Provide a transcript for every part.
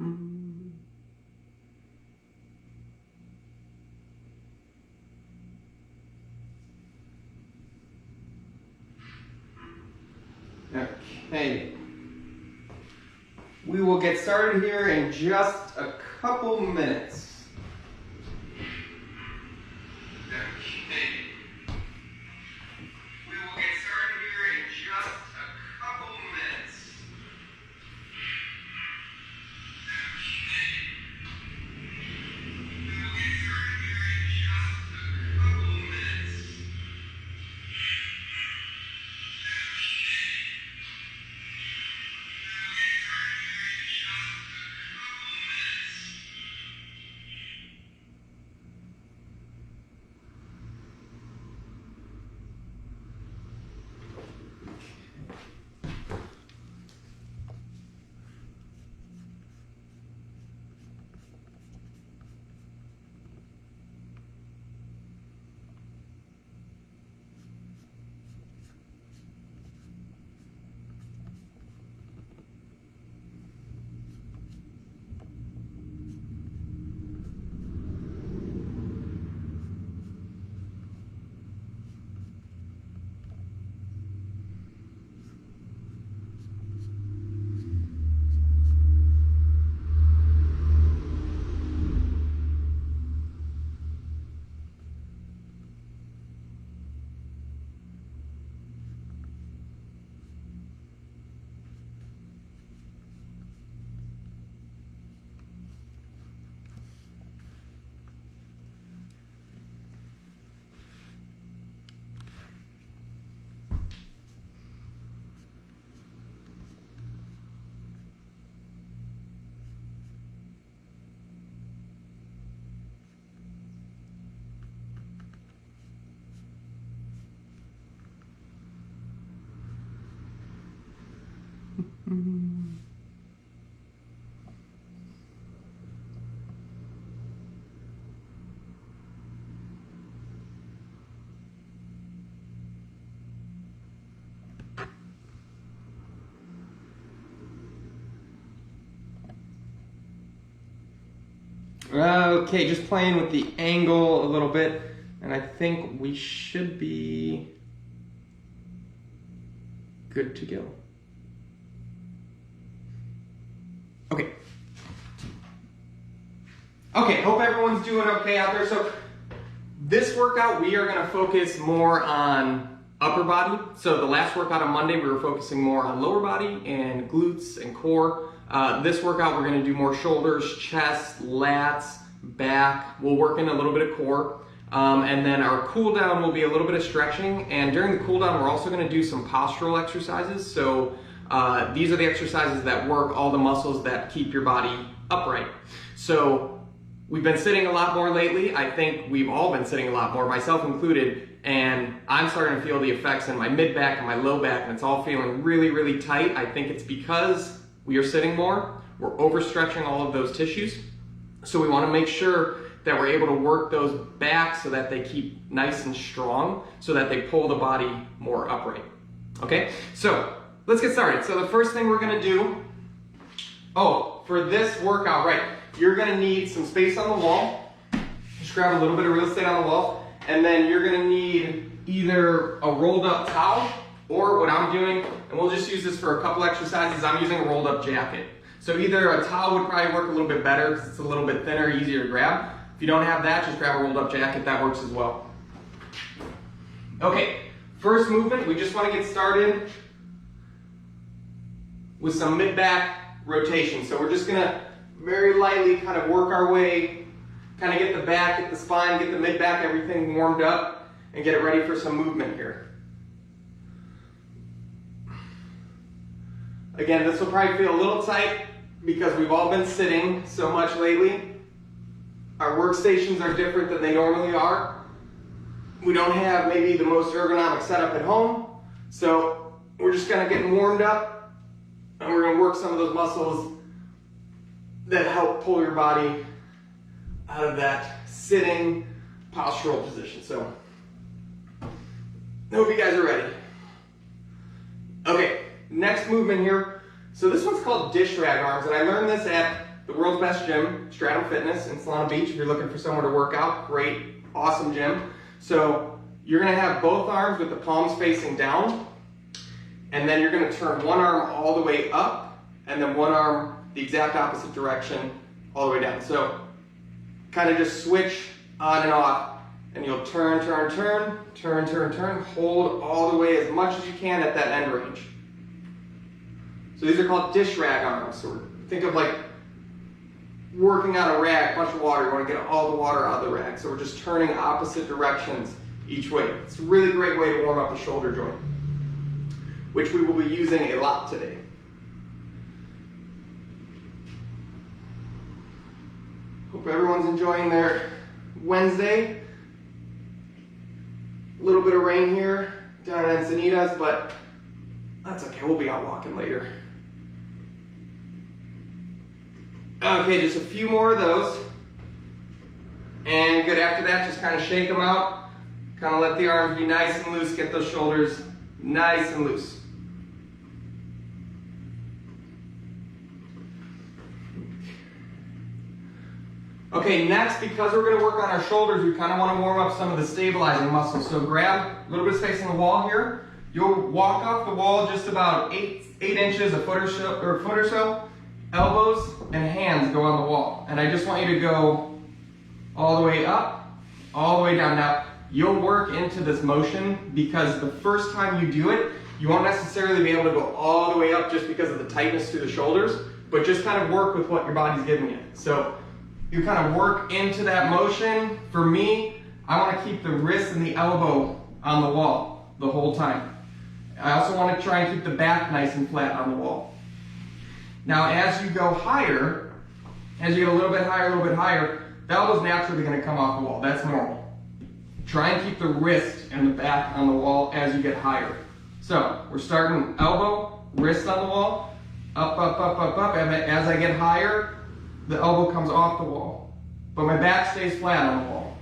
Okay. We will get started here in just a couple minutes. Okay, just playing with the angle a little bit, and I think we should be good to go. Okay. Okay, hope everyone's doing okay out there. So this workout, we are gonna focus more on upper body. So the last workout on Monday, we were focusing more on lower body and glutes and core. This workout, we're gonna do more shoulders, chest, lats, back. We'll work in a little bit of core. And then our cool down will be a little bit of stretching. And during the cool down, we're also gonna do some postural exercises. So these are the exercises that work all the muscles that keep your body upright. So we've been sitting a lot more lately. I think we've all been sitting a lot more, myself included. And I'm starting to feel the effects in my mid back and my low back, and it's all feeling really, really tight. I think it's because we are sitting more, we're overstretching all of those tissues. So we wanna make sure that we're able to work those back so that they keep nice and strong, so that they pull the body more upright. Okay, so let's get started. So the first thing we're gonna do, for this workout, right, you're gonna need some space on the wall. Just grab a little bit of real estate on the wall, and then you're gonna need either a rolled up towel, or what I'm doing, and we'll just use this for a couple exercises, I'm using a rolled up jacket. So either a towel would probably work a little bit better because it's a little bit thinner, easier to grab. If you don't have that, just grab a rolled up jacket, that works as well. Okay, first movement, we just want to get started with some mid-back rotation. So we're just gonna very lightly kind of work our way, kind of get the back, get the spine, get the mid-back, everything warmed up, and get it ready for some movement here. Again, this will probably feel a little tight because we've all been sitting so much lately. Our workstations are different than they normally are. We don't have maybe the most ergonomic setup at home. So we're just kind of getting warmed up, and we're going to work some of those muscles that help pull your body out of that sitting postural position. So I hope you guys are ready. Okay. Next movement here. So this one's called dish rag arms, and I learned this at the world's best gym, Stratum Fitness in Solana Beach. If you're looking for somewhere to work out, great, awesome gym. So you're gonna have both arms with the palms facing down, and then you're gonna turn one arm all the way up, and then one arm the exact opposite direction all the way down. So kind of just switch on and off, and you'll turn, turn, turn, turn, turn, turn, hold all the way as much as you can at that end range. So these are called dish rag arms. So think of like working on a rag, a bunch of water, you want to get all the water out of the rag. So we're just turning opposite directions each way. It's a really great way to warm up the shoulder joint, which we will be using a lot today. Hope everyone's enjoying their Wednesday. A little bit of rain here down in Encinitas, but that's okay, we'll be out walking later. Okay, just a few more of those. And good, after that, just kind of shake them out. Kind of let the arms be nice and loose, get those shoulders nice and loose. Okay, next, because we're going to work on our shoulders, we kind of want to warm up some of the stabilizing muscles. So grab a little bit of space on the wall here. You'll walk off the wall just about 8 inches, a foot or so. Elbows and hands go on the wall. And I just want you to go all the way up, all the way down. Now, you'll work into this motion because the first time you do it, you won't necessarily be able to go all the way up just because of the tightness through the shoulders, but just kind of work with what your body's giving you. So you kind of work into that motion. For me, I want to keep the wrist and the elbow on the wall the whole time. I also want to try and keep the back nice and flat on the wall. Now, as you go higher, as you get a little bit higher, the elbow's naturally going to come off the wall. That's normal. Try and keep the wrist and the back on the wall as you get higher. So, we're starting elbow, wrist on the wall, up, up, up, up, up. As I get higher, the elbow comes off the wall, but my back stays flat on the wall.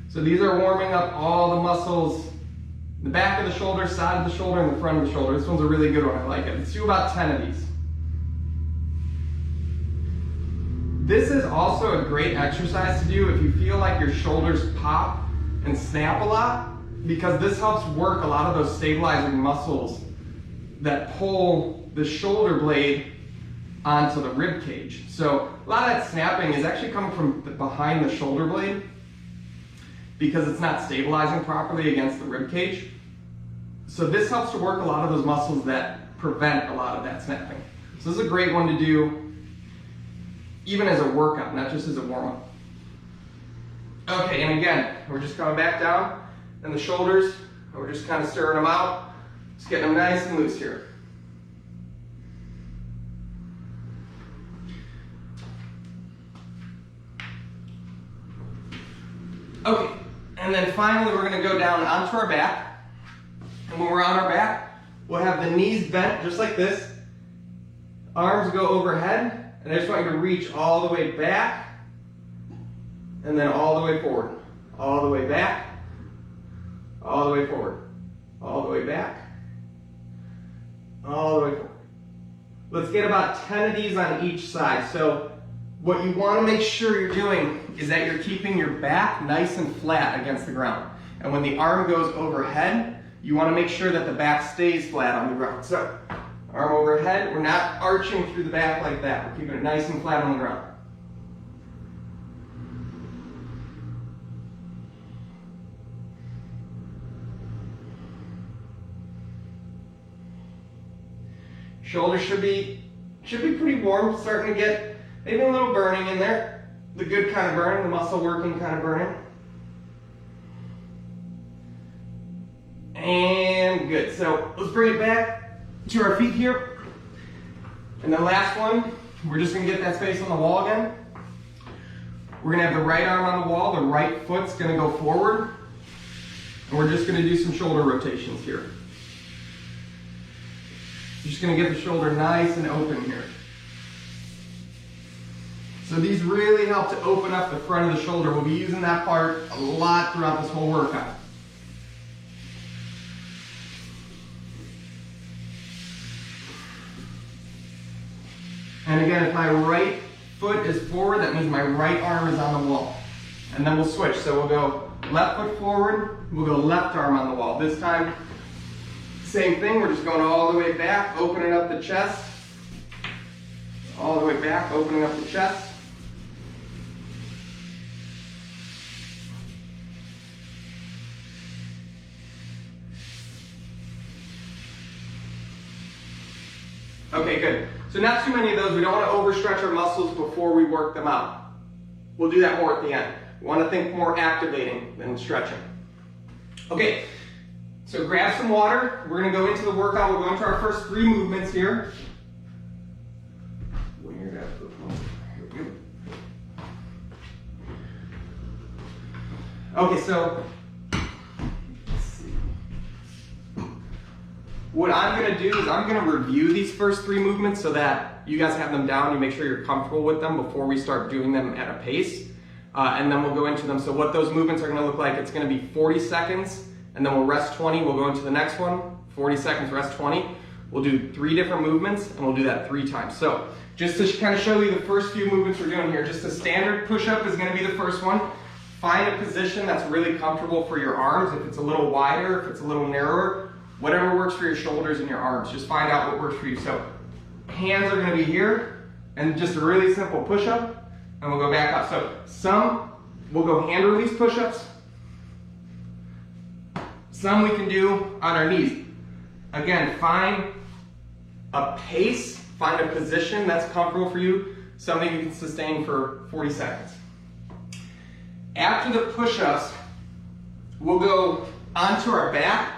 So these are warming up all the muscles, the back of the shoulder, side of the shoulder, and the front of the shoulder. This one's a really good one, I like it. Let's do about 10 of these. This is also a great exercise to do if you feel like your shoulders pop and snap a lot, because this helps work a lot of those stabilizing muscles that pull the shoulder blade onto the rib cage. So a lot of that snapping is actually coming from behind the shoulder blade because it's not stabilizing properly against the rib cage. So this helps to work a lot of those muscles that prevent a lot of that snapping. So this is a great one to do even as a workout, not just as a warm-up. Okay, and again, we're just coming back down, and the shoulders, we're just kind of stirring them out, just getting them nice and loose here. Okay, and then finally we're going to go down onto our back, and when we're on our back, we'll have the knees bent just like this, arms go overhead, and I just want you to reach all the way back, and then all the way forward. All the way back, all the way forward. All the way back, all the way forward. Let's get about 10 of these on each side. So what you want to make sure you're doing is that you're keeping your back nice and flat against the ground. And when the arm goes overhead, you want to make sure that the back stays flat on the ground. So arm overhead, we're not arching through the back like that. We're keeping it nice and flat on the ground. Shoulders should be pretty warm, starting to get maybe a little burning in there. The good kind of burning, the muscle working kind of burning. And good. So let's bring it back to our feet here. And then last one, we're just going to get that space on the wall again. We're going to have the right arm on the wall, the right foot's going to go forward. And we're just going to do some shoulder rotations here. You're just going to get the shoulder nice and open here. So these really help to open up the front of the shoulder. We'll be using that part a lot throughout this whole workout. And again, if my right foot is forward, that means my right arm is on the wall. And then we'll switch. So we'll go left foot forward, we'll go left arm on the wall. This time, same thing, we're just going all the way back, opening up the chest. All the way back, opening up the chest. Okay, good. So not too many of those. We don't want to overstretch our muscles before we work them out. We'll do that more at the end. We want to think more activating than stretching. Okay, so grab some water. We're going to go into the workout. We'll go into our first 3 movements here. Okay, so what I'm going to do is I'm going to review these first 3 movements so that you guys have them down. You make sure you're comfortable with them before we start doing them at a pace. And then we'll go into them. So what those movements are going to look like, it's going to be 40 seconds, and then we'll rest 20. We'll go into the next one, 40 seconds, rest 20. We'll do 3 different movements, and we'll do that 3 times. So just to kind of show you the first few movements we're doing here, just a standard push-up is going to be the first one. Find a position that's really comfortable for your arms. If it's a little wider, if it's a little narrower, whatever works for your shoulders and your arms. Just find out what works for you. So hands are going to be here, and just a really simple push-up, and we'll go back up. So some, we'll go hand release push-ups. Some we can do on our knees. Again, find a pace, find a position that's comfortable for you, something you can sustain for 40 seconds. After the push-ups, we'll go onto our back,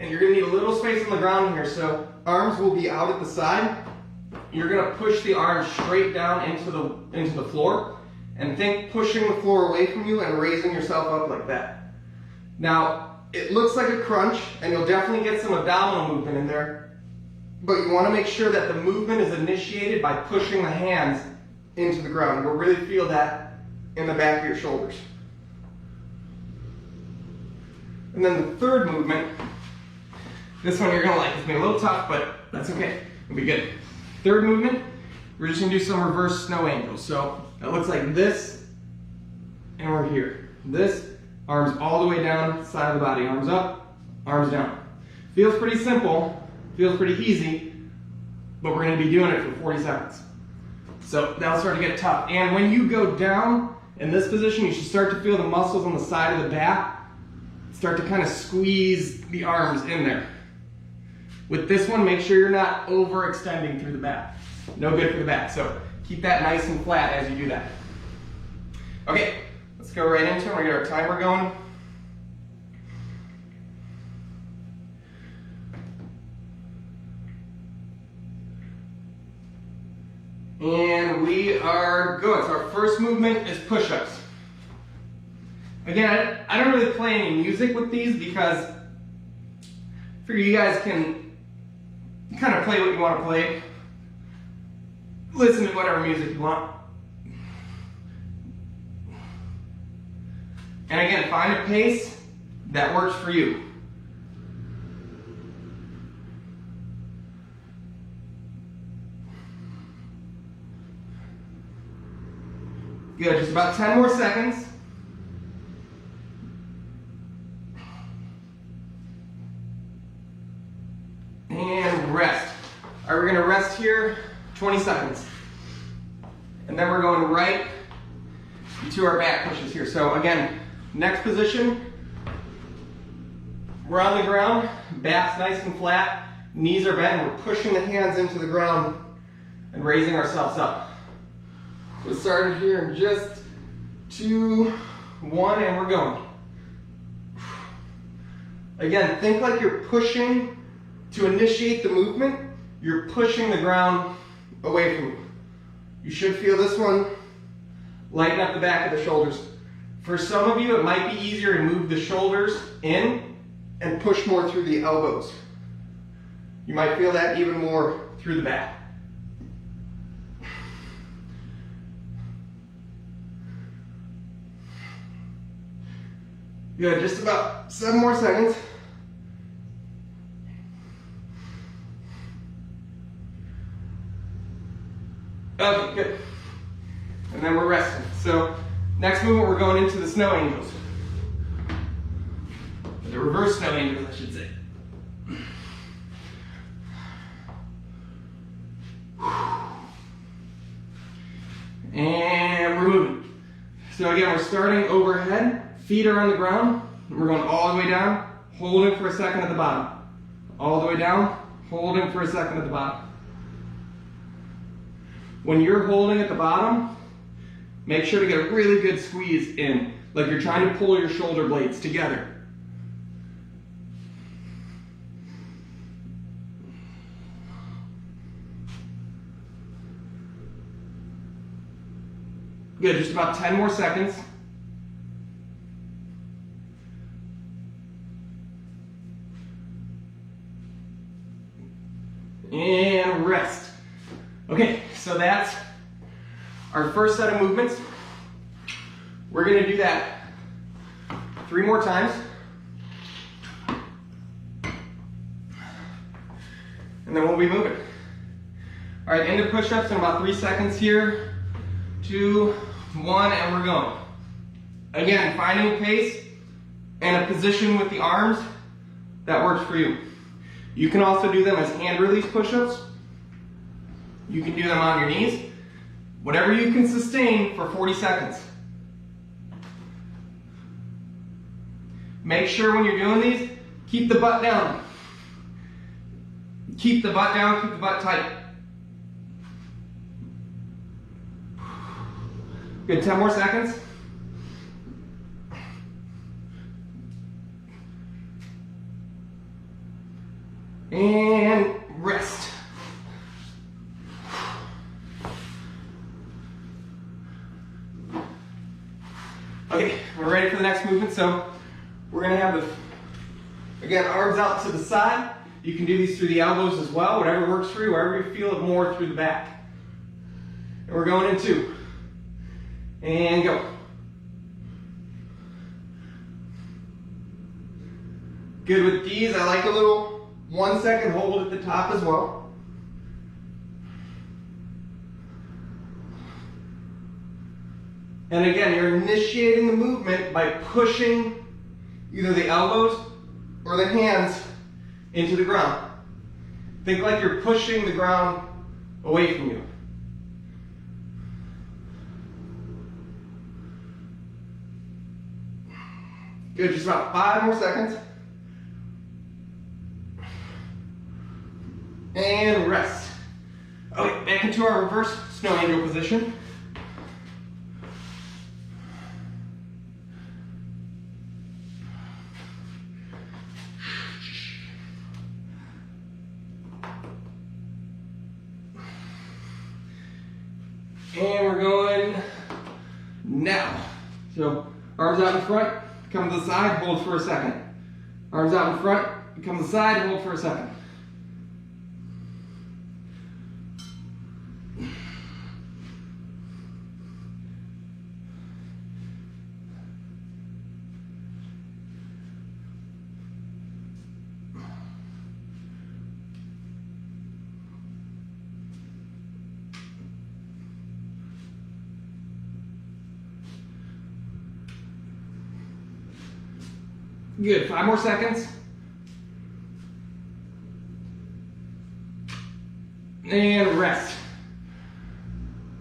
and you're going to need a little space on the ground here, so arms will be out at the side. You're going to push the arms straight down into the floor, and think pushing the floor away from you and raising yourself up like that. Now, it looks like a crunch, and you'll definitely get some abdominal movement in there, but you want to make sure that the movement is initiated by pushing the hands into the ground. You'll really feel that in the back of your shoulders. And then the third movement, this one you're going to like. It's been a little tough, but that's okay. It'll be good. Third movement, we're just going to do some reverse snow angels. So it looks like this, and we're here. This, arms all the way down, side of the body. Arms up, arms down. Feels pretty simple, feels pretty easy, but we're going to be doing it for 40 seconds. So that'll start to get tough. And when you go down in this position, you should start to feel the muscles on the side of the back start to kind of squeeze the arms in there. With this one, make sure you're not overextending through the back. No good for the back. So keep that nice and flat as you do that. Okay, let's go right into it. We're going to get our timer going. And we are good. So our first movement is push-ups. Again, I don't really play any music with these because I figure you guys can kind of play what you want to play. Listen to whatever music you want. And again, find a pace that works for you. Good, just about 10 more seconds. And rest. All right, we're gonna rest here 20 seconds. And then we're going right to our back pushes here. So again, next position, we're on the ground, back's nice and flat, knees are bent, and we're pushing the hands into the ground and raising ourselves up. So started here in just 2, 1, and we're going. Again, think like you're pushing to initiate the movement. You're pushing the ground away from you. You should feel this one lighten up the back of the shoulders. For some of you, it might be easier to move the shoulders in and push more through the elbows. You might feel that even more through the back. Good, just about 7 more seconds. Okay, good. And then we're resting. So next movement, we're going into the snow angels. The reverse snow angels, I should say. And we're moving. So again, we're starting overhead, feet are on the ground, and we're going all the way down, holding for a second at the bottom. All the way down, holding for a second at the bottom. When you're holding at the bottom, make sure to get a really good squeeze in, like you're trying to pull your shoulder blades together. Good, just about 10 more seconds. And rest. Okay, so that's our first set of movements. We're gonna do that 3 more times. And then we'll be moving. All right, into push-ups in about 3 seconds here. 2, 1, and we're going. Again, finding a pace and a position with the arms that works for you. You can also do them as hand release push-ups. You can do them on your knees. Whatever you can sustain for 40 seconds. Make sure when you're doing these, keep the butt down. Keep the butt down, keep the butt tight. Good, 10 more seconds. And rest. Okay, we're ready for the next movement. So we're gonna have again, arms out to the side. You can do these through the elbows as well, whatever works for you, wherever you feel it more through the back. And we're going in 2. And go. Good with these, I like a little 1 second hold at the top as well. And again, you're initiating the movement by pushing either the elbows or the hands into the ground. Think like you're pushing the ground away from you. Good, just about 5 more seconds. And rest. Okay, back into our reverse snow angel position. And we're going now. So arms out in front, come to the side, hold for a second. Arms out in front, come to the side, hold for a second. Good, 5 more seconds. And rest.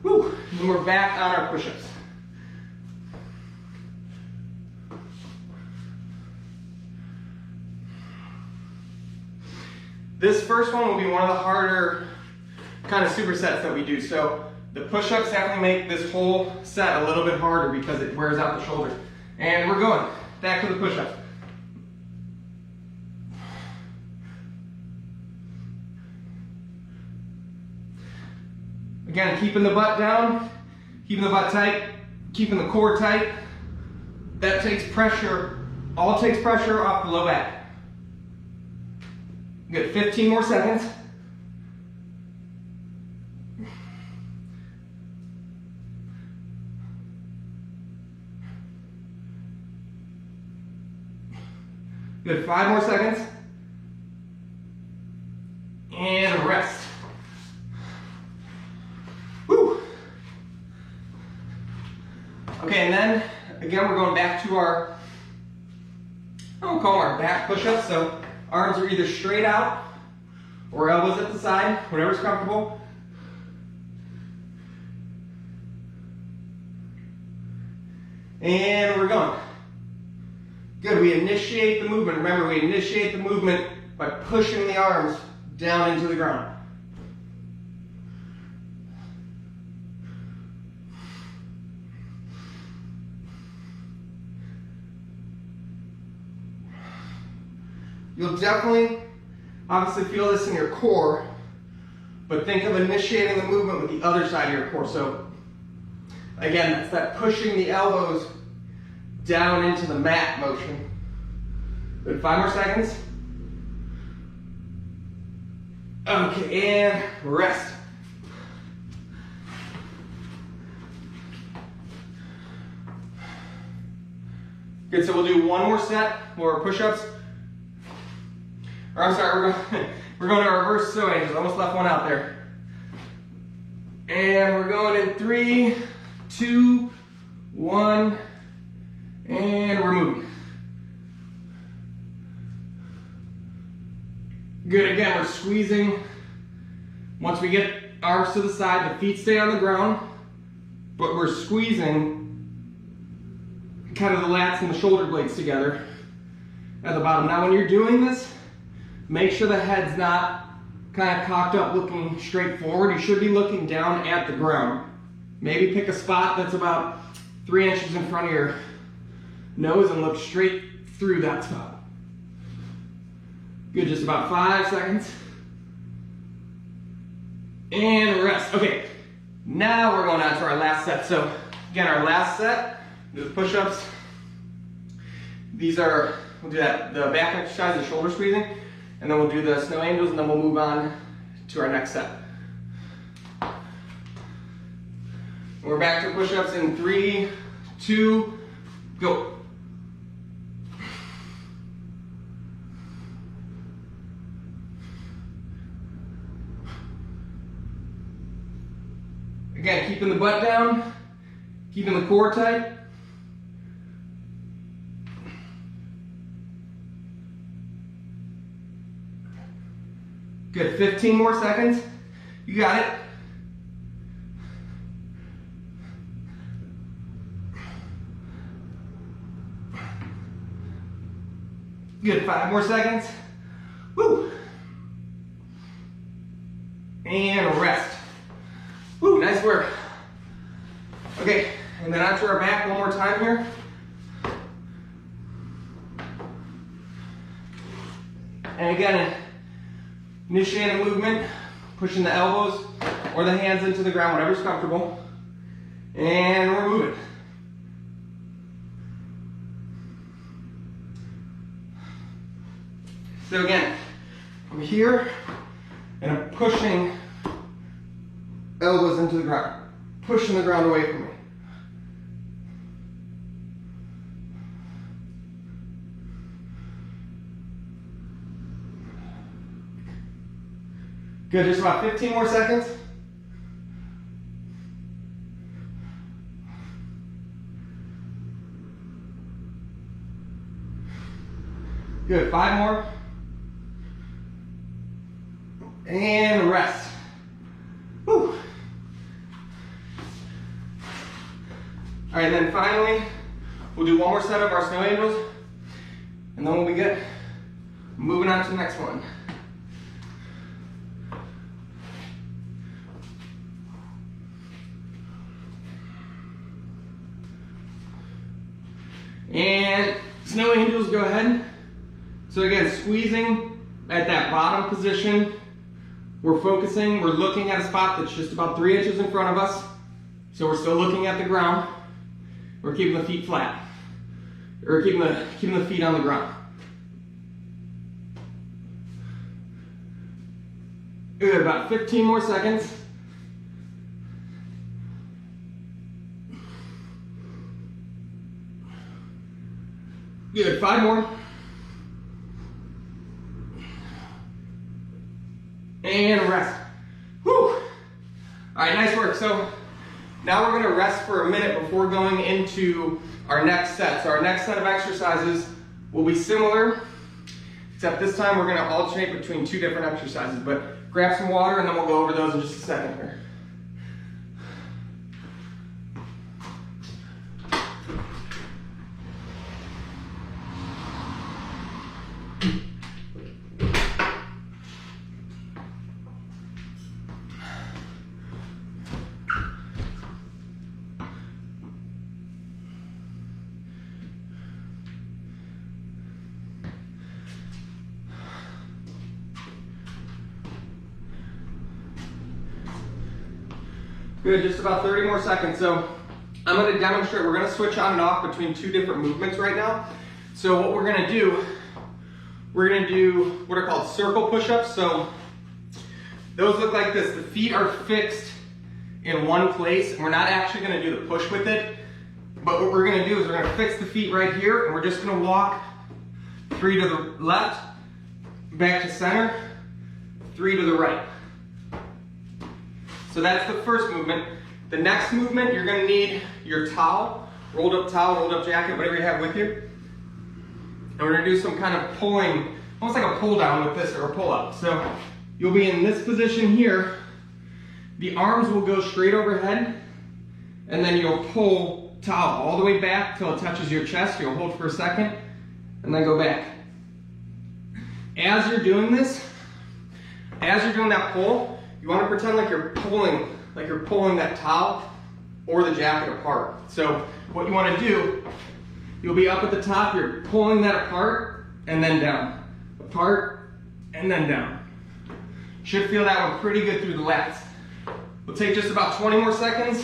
Whew, and we're back on our push-ups. This first one will be one of the harder kind of supersets that we do. So the push-ups definitely make this whole set a little bit harder because it wears out the shoulders. And we're going back to the push-ups. Again, keeping the butt down, keeping the butt tight, keeping the core tight. That takes pressure, all takes pressure off the low back. Good, 15 more seconds. Good, 5 more seconds. And rest. Woo. Okay, and then again, we're going back to our, I don't call them our back push-ups. So arms are either straight out or elbows at the side, whatever's comfortable. And we're going. Good, we initiate the movement. Remember, we initiate the movement by pushing the arms down into the ground. You'll definitely, obviously feel this in your core, but think of initiating the movement with the other side of your core. So again, that's that pushing the elbows down into the mat motion. Good, 5 more seconds. Okay, and rest. Good, so we'll do one more set, more push-ups. Or I'm sorry, we're going to our reverse snow angels. Almost left one out there. And we're going in 3, 2, 1, and we're moving. Good, again, we're squeezing. Once we get arms to the side, the feet stay on the ground, but we're squeezing kind of the lats and the shoulder blades together at the bottom. Now when you're doing this, make sure the head's not kind of cocked up looking straight forward. You should be looking down at the ground. Maybe pick a spot that's about 3 inches in front of your nose and look straight through that spot. Good, just about 5 seconds. And rest. Okay, now we're going on to our last set. So again, our last set, do the push-ups. These are, we'll do that, the back exercise, the shoulder squeezing, and then we'll do the snow angels, and then we'll move on to our next set. We're back to push-ups in 3, 2, go. Again, keeping the butt down, keeping the core tight. Good, 15 more seconds. You got it. Good, 5 more seconds. Woo. And rest. Woo, nice work. Okay, and then onto our back one more time here. And again, initiate a movement, pushing the elbows or the hands into the ground, whatever's comfortable. And we're moving. So again, I'm here and I'm pushing elbows into the ground, pushing the ground away from me. Good, just about 15 more seconds. Good, 5 more. And rest. Whew. All right, then finally, we'll do one more set of our snow angels, and then we'll be good. Moving on to the next one. And snow angels, go ahead. So again, squeezing at that bottom position. We're focusing, we're looking at a spot that's just about 3 inches in front of us. So we're still looking at the ground. We're keeping the feet flat. Or keeping the feet on the ground. Good, about 15 more seconds. Good, 5 more. And rest. Whew. All right, nice work. So Now we're gonna rest for a minute before going into our next set. So our next set of exercises will be similar, except this time we're gonna alternate between two different exercises. But grab some water and then we'll go over those in just a second here. Good, just about 30 more seconds. So I'm going to demonstrate, we're going to switch on and off between two different movements right now. So what we're going to do, we're going to do what are called circle push-ups. So those look like this. The feet are fixed in one place. We're not actually going to do the push with it, but what we're going to do is we're going to fix the feet right here, and we're just going to walk 3 to the left, back to center, 3 to the right. So that's the first movement. The next movement, you're gonna need your towel, rolled up jacket, whatever you have with you. And we're gonna do some kind of pulling, almost like a pull down with this, or a pull up. So you'll be in this position here. The arms will go straight overhead, and then you'll pull towel all the way back till it touches your chest. You'll hold for a second, and then go back. As you're doing this, as you're doing that pull, you want to pretend like you're pulling that towel or the jacket apart. So what you want to do, you'll be up at the top, you're pulling that apart and then down. Apart and then down. Should feel that one pretty good through the lats. We'll take just about 20 more seconds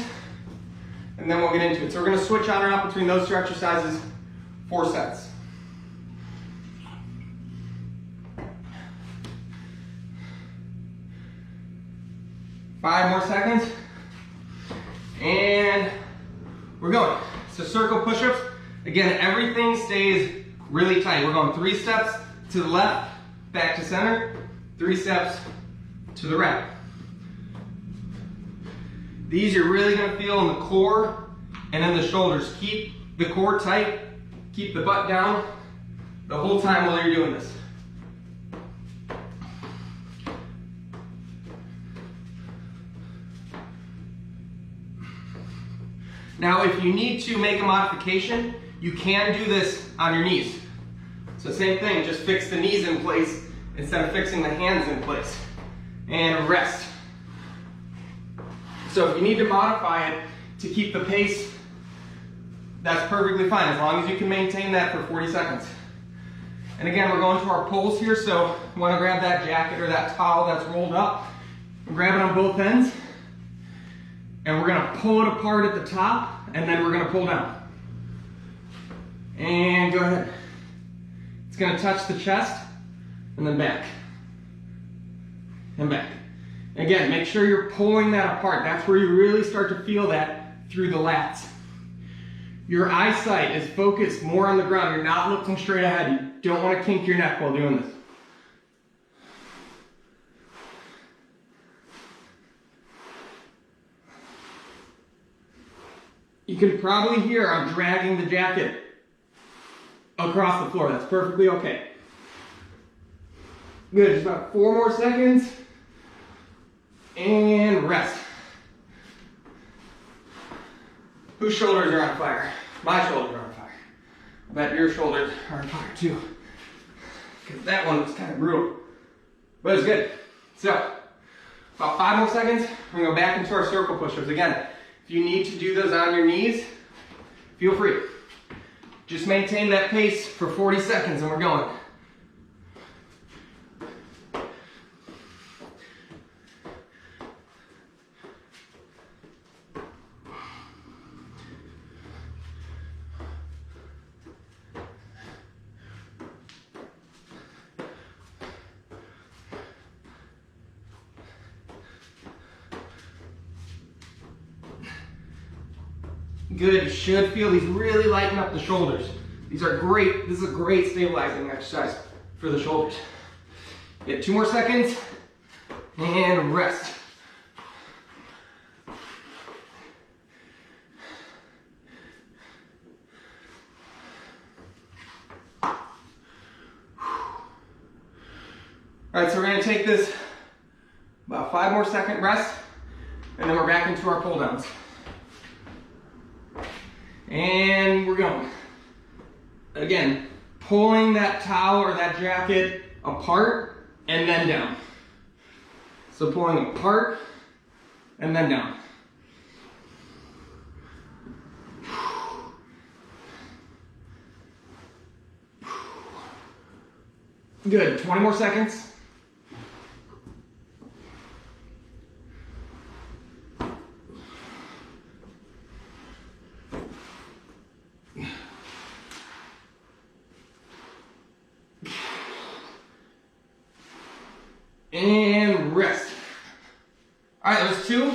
and then we'll get into it. So we're going to switch on and off between those two exercises, 4 sets. Five more seconds, and we're going. So circle push-ups. Again, everything stays really tight. We're going 3 steps to the left, back to center, 3 steps to the right. These you're really gonna feel in the core and in the shoulders. Keep the core tight, keep the butt down the whole time while you're doing this. Now, if you need to make a modification, you can do this on your knees. So same thing, just fix the knees in place instead of fixing the hands in place. And rest. So if you need to modify it to keep the pace, that's perfectly fine, as long as you can maintain that for 40 seconds. And again, we're going to our pulls here, so you want to grab that jacket or that towel that's rolled up, and grab it on both ends. And we're gonna pull it apart at the top, and then we're gonna pull down. And go ahead. It's gonna touch the chest, and then back. And back. Again, make sure you're pulling that apart. That's where you really start to feel that through the lats. Your eyesight is focused more on the ground. You're not looking straight ahead. You don't wanna kink your neck while doing this. You can probably hear I'm dragging the jacket across the floor. That's perfectly okay. Good, just about 4 more seconds. And rest. Whose shoulders are on fire? My shoulders are on fire. I bet your shoulders are on fire too. Because that one was kind of brutal. But it's good. So, about 5 more seconds. We're going to go back into our circle push-ups. Again, if you need to do those on your knees, feel free. Just maintain that pace for 40 seconds and we're going. Good, you should feel these really lighten up the shoulders. These are great, this is a great stabilizing exercise for the shoulders. Get 2 more seconds and rest. All right, so we're gonna take this about 5 more second rest, and then we're back into our pull downs. And we're going. Again, pulling that towel or that jacket apart and then down. So pulling apart and then down. Good, 20 more seconds. And rest. All right, those 2.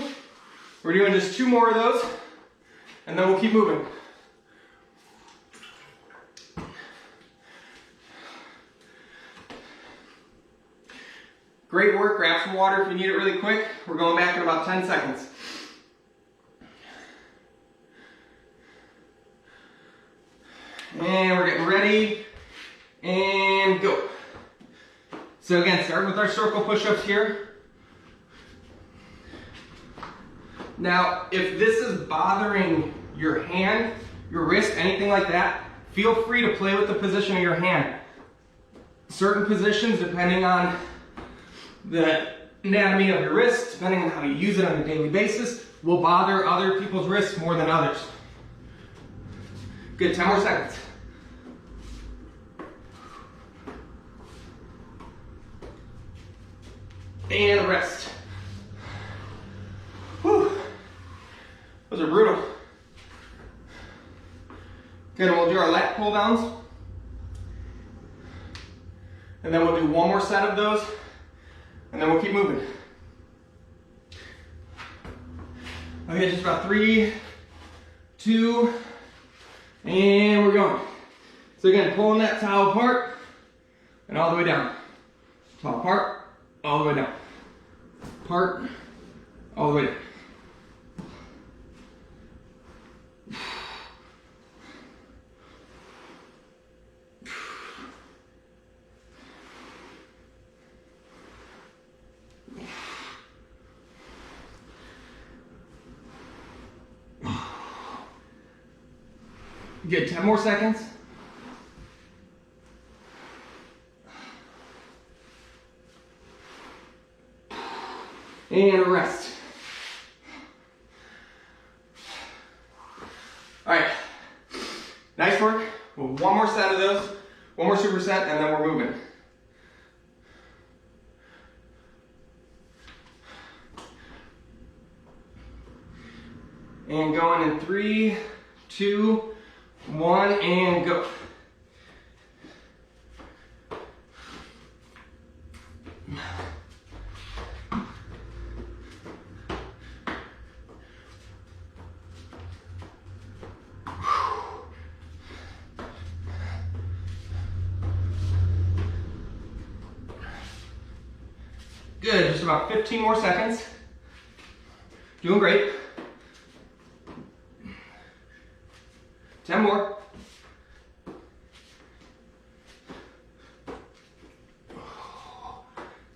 We're doing just 2 more of those, and then we'll keep moving. Great work. Grab some water if you need it really quick. We're going back in about 10 seconds. And we're getting ready. And go. So again, starting with our circle push-ups here. Now, if this is bothering your hand, your wrist, anything like that, feel free to play with the position of your hand. Certain positions, depending on the anatomy of your wrist, depending on how you use it on a daily basis, will bother other people's wrists more than others. Good, 10 more seconds. And rest. Whew. Those are brutal. Okay, then we'll do our lat pull downs. And then we'll do 1 more set of those. And then we'll keep moving. Okay, just about 3, 2, and we're going. So again, pulling that towel apart and all the way down. Towel apart, all the way down. Apart, all the way down. Good, 10 more seconds. And rest. All right, nice work. Well, 1 more set of those, 1 more superset, and then we're moving. And going in 3, 2, 1, and go. Good, just about 15 more seconds. Doing great. 10 more.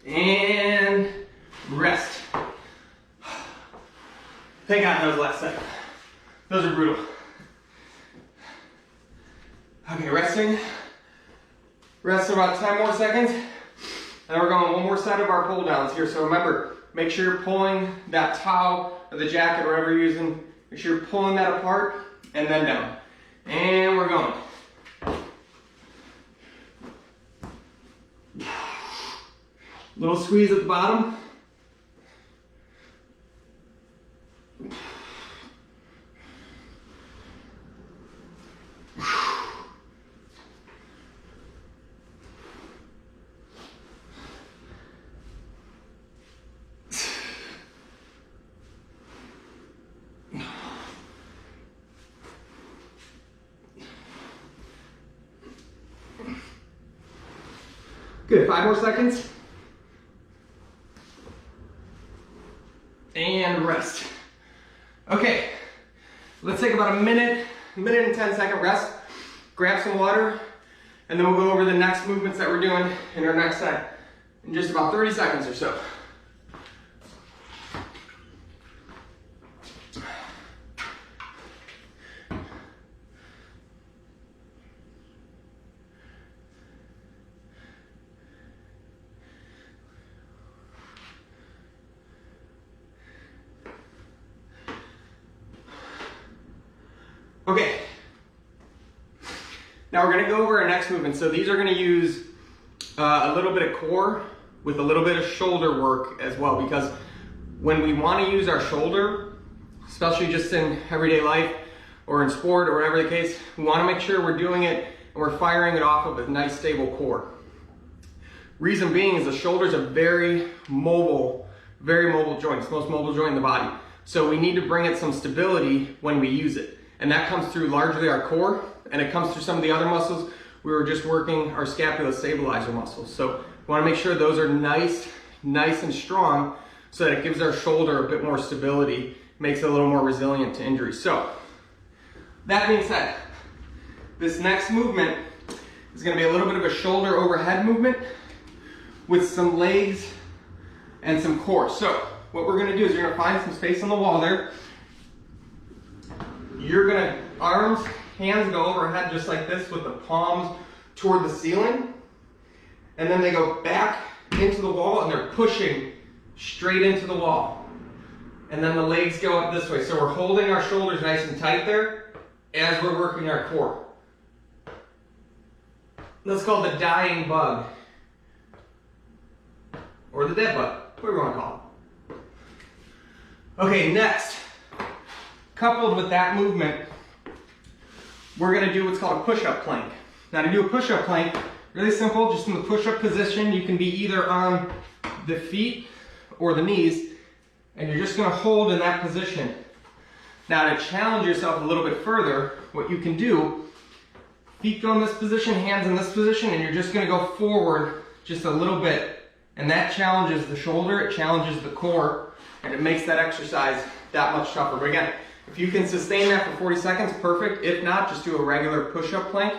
And rest. Thank God that was the last set. Those are brutal. Okay, resting. Rest about 10 more seconds. And we're going 1 more set of our pull downs here. So remember, make sure you're pulling that towel or the jacket, whatever you're using, make sure you're pulling that apart and then down. And we're going. Little squeeze at the bottom. Good, 5 more seconds. And rest. Okay, let's take about a minute and 10-second rest. Grab some water, and then we'll go over the next movements that we're doing in our next set. in just about 30 seconds or so. Okay, now we're going to go over our next movement. So these are going to use a little bit of core with a little bit of shoulder work as well, because when we want to use our shoulder, especially just in everyday life or in sport or whatever the case, we want to make sure we're doing it and we're firing it off of a nice stable core. Reason being is the shoulder is a very mobile joint. It's the most mobile joint in the body. So we need to bring it some stability when we use it. And that comes through largely our core, and it comes through some of the other muscles. We were just working our scapula stabilizer muscles. So we want to make sure those are nice and strong so that it gives our shoulder a bit more stability, makes it a little more resilient to injury. So that being said, this next movement is going to be a little bit of a shoulder overhead movement with some legs and some core. So what we're going to do is you're going to find some space on the wall there. You're going to, arms, hands go overhead just like this with the palms toward the ceiling. And then they go back into the wall and they're pushing straight into the wall. And then the legs go up this way. So we're holding our shoulders nice and tight there as we're working our core. That's called the dying bug. Or the dead bug, whatever you want to call it. Okay, next. Coupled with that movement, we're going to do what's called a push-up plank. Now to do a push-up plank, really simple, just in the push-up position. You can be either on the feet or the knees, and you're just going to hold in that position. Now to challenge yourself a little bit further, what you can do, feet go in this position, hands in this position, and you're just going to go forward just a little bit. And that challenges the shoulder, it challenges the core, and it makes that exercise that much tougher. But again, if you can sustain that for 40 seconds, perfect. If not, just do a regular push-up plank.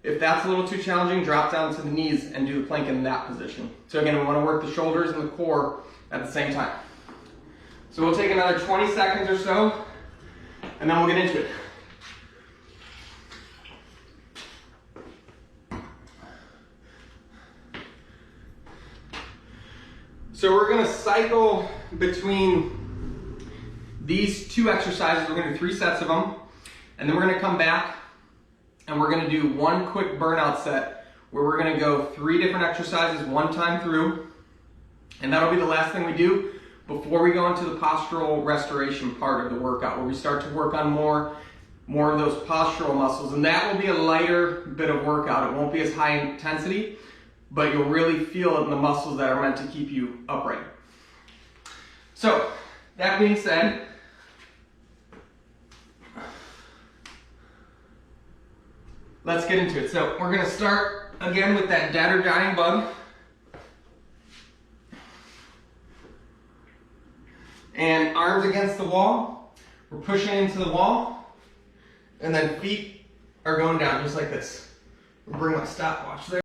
If that's a little too challenging, drop down to the knees and do the plank in that position. So again, we want to work the shoulders and the core at the same time. So we'll take another 20 seconds or so, and then we'll get into it. So we're going to cycle between these two exercises. We're going to do 3 sets of them, and then we're going to come back and we're going to do one quick burnout set where we're going to go 3 different exercises one time through, and that'll be the last thing we do before we go into the postural restoration part of the workout, where we start to work on more of those postural muscles. And that will be a lighter bit of workout. It won't be as high intensity, but you'll really feel it in the muscles that are meant to keep you upright. So that being said, let's get into it. So we're going to start again with that dead or dying bug. And arms against the wall. We're pushing into the wall. And then feet are going down just like this. We'll bring my stopwatch there.